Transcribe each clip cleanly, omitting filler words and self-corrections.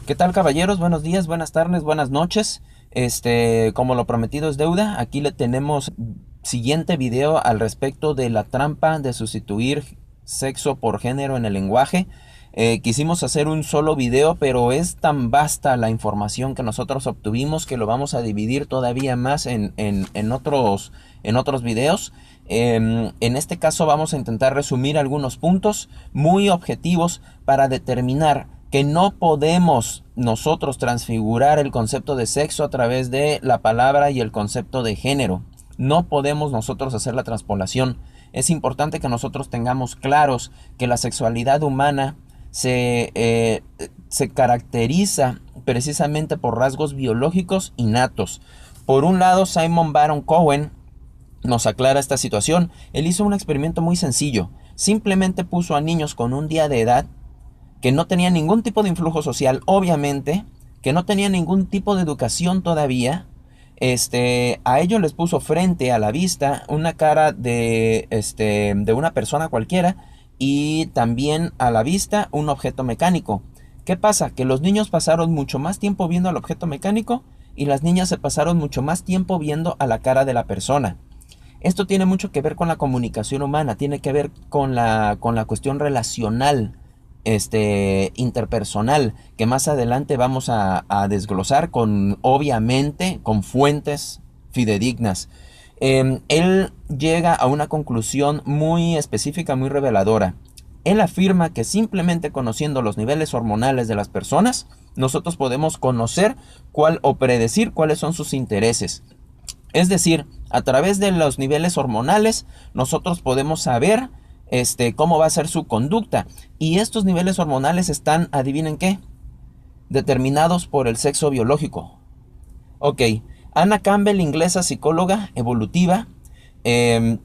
¿Qué tal, caballeros? Buenos días, buenas tardes, buenas noches. Como lo prometido es deuda, aquí le tenemos siguiente video al respecto de la trampa de sustituir sexo por género en el lenguaje. Quisimos hacer un solo video, pero es tan vasta la información que nosotros obtuvimos que lo vamos a dividir todavía más en otros videos. En este caso vamos a intentar resumir algunos puntos muy objetivos para determinar que no podemos nosotros transfigurar el concepto de sexo a través de la palabra y el concepto de género. No podemos nosotros hacer la transpolación. Es importante que nosotros tengamos claros que la sexualidad humana se caracteriza precisamente por rasgos biológicos innatos. Por un lado, Simon Baron Cohen nos aclara esta situación. Él hizo un experimento muy sencillo. Simplemente puso a niños con un día de edad que no tenían ningún tipo de influjo social, obviamente, que no tenían ningún tipo de educación todavía. A ellos les puso frente a la vista una cara de una persona cualquiera y también a la vista un objeto mecánico. ¿Qué pasa? Que los niños pasaron mucho más tiempo viendo al objeto mecánico y las niñas se pasaron mucho más tiempo viendo a la cara de la persona. Esto tiene mucho que ver con la comunicación humana, tiene que ver con la cuestión relacional, interpersonal, que más adelante vamos a desglosar obviamente, con fuentes fidedignas. Él llega a una conclusión muy específica, muy reveladora. Él afirma que simplemente conociendo los niveles hormonales de las personas, nosotros podemos conocer o predecir cuáles son sus intereses. Es decir, a través de los niveles hormonales, nosotros podemos saber cómo va a ser su conducta. Y estos niveles hormonales están, adivinen qué, determinados por el sexo biológico. Ok, Anna Campbell, inglesa psicóloga evolutiva,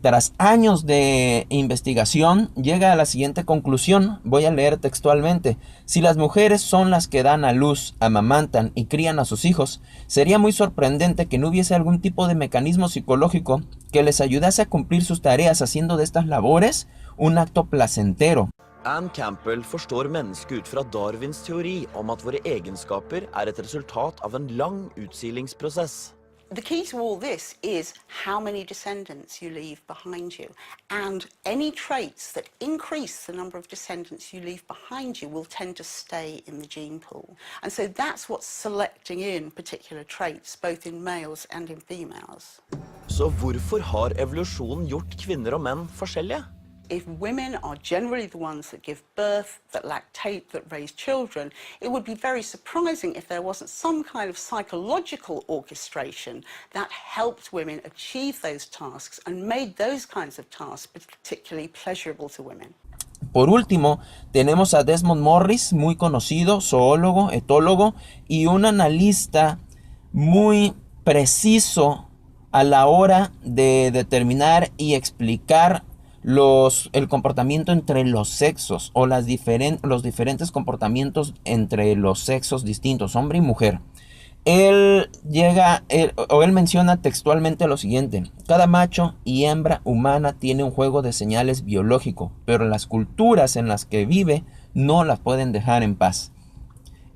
tras años de investigación, llega a la siguiente conclusión. Voy a leer textualmente. Si las mujeres son las que dan a luz, amamantan y crían a sus hijos, sería muy sorprendente que no hubiese algún tipo de mecanismo psicológico que les ayudase a cumplir sus tareas haciendo de estas labores un acto placentero. Anne Campbell forstår mennesket ut fra Darwins teori om at våre egenskaper er et resultat av en lang utsilingsprosess. The key to all this is how many descendants you leave behind you. And any traits that increase the number of descendants you leave behind you will tend to stay in the gene pool. And so that's what's selecting in particular traits, both in males and in females. Så hvorfor har evolusjonen gjort kvinner og menn forskjellige? If women are generally the ones that give birth, that lactate, that raise children, it would be very surprising if there wasn't some kind of psychological orchestration that helped women achieve those tasks and made those kinds of tasks particularly pleasurable to women. Por último, tenemos a Desmond Morris, muy conocido, zoólogo, etólogo y un analista muy preciso a la hora de determinar y explicar el comportamiento entre los sexos o los diferentes comportamientos entre los sexos distintos, hombre y mujer. Él menciona textualmente lo siguiente: cada macho y hembra humana tiene un juego de señales biológico, pero las culturas en las que vive no las pueden dejar en paz.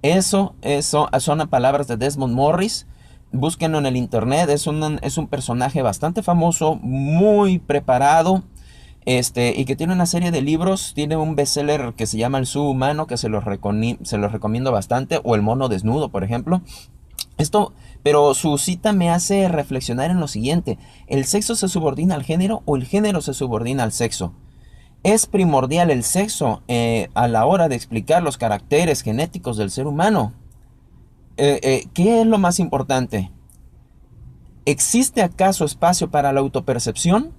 Eso son palabras de Desmond Morris. Búsquenlo en el internet. Es un personaje bastante famoso, muy preparado, y que tiene una serie de libros. Tiene un bestseller que se llama El Zoo Humano, que se los recomiendo bastante, o El Mono Desnudo, por ejemplo. Pero su cita me hace reflexionar en lo siguiente: ¿el sexo se subordina al género o el género se subordina al sexo? ¿Es primordial el sexo a la hora de explicar los caracteres genéticos del ser humano? ¿Qué es lo más importante? ¿Existe acaso espacio para la autopercepción?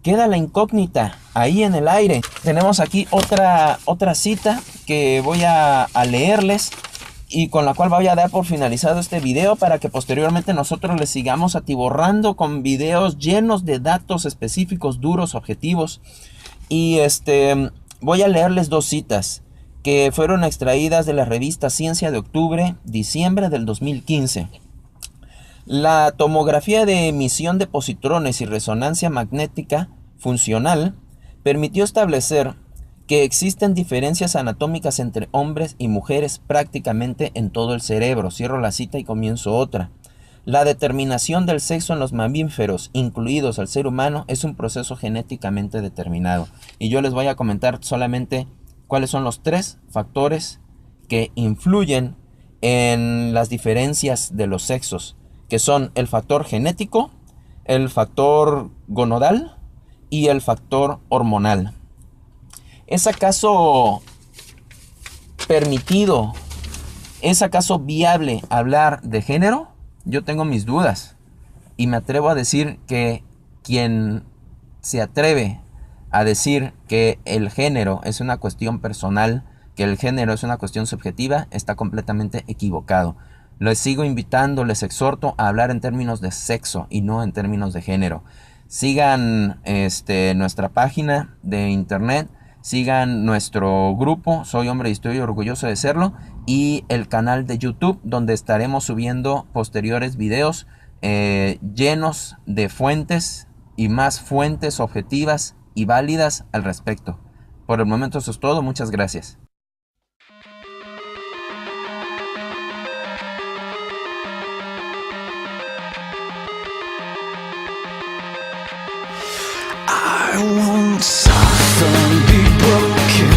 Queda la incógnita ahí en el aire. Tenemos aquí otra cita que voy a leerles y con la cual voy a dar por finalizado este video para que posteriormente nosotros les sigamos atiborrando con videos llenos de datos específicos, duros, objetivos. Y voy a leerles dos citas que fueron extraídas de la revista Ciencia de octubre, diciembre del 2015. La tomografía de emisión de positrones y resonancia magnética funcional permitió establecer que existen diferencias anatómicas entre hombres y mujeres prácticamente en todo el cerebro. Cierro la cita y comienzo otra. La determinación del sexo en los mamíferos, incluidos al ser humano, es un proceso genéticamente determinado. Y yo les voy a comentar solamente cuáles son los 3 factores que influyen en las diferencias de los sexos, que son el factor genético, el factor gonadal y el factor hormonal. ¿Es acaso permitido, es acaso viable hablar de género? Yo tengo mis dudas y me atrevo a decir que quien se atreve a decir que el género es una cuestión personal, que el género es una cuestión subjetiva, está completamente equivocado. Les sigo invitando, les exhorto a hablar en términos de sexo y no en términos de género. Sigan nuestra página de internet, sigan nuestro grupo, Soy Hombre y Estoy Orgulloso de Serlo, y el canal de YouTube, donde estaremos subiendo posteriores videos llenos de fuentes y más fuentes objetivas y válidas al respecto. Por el momento eso es todo, muchas gracias. I won't suffer, be broken.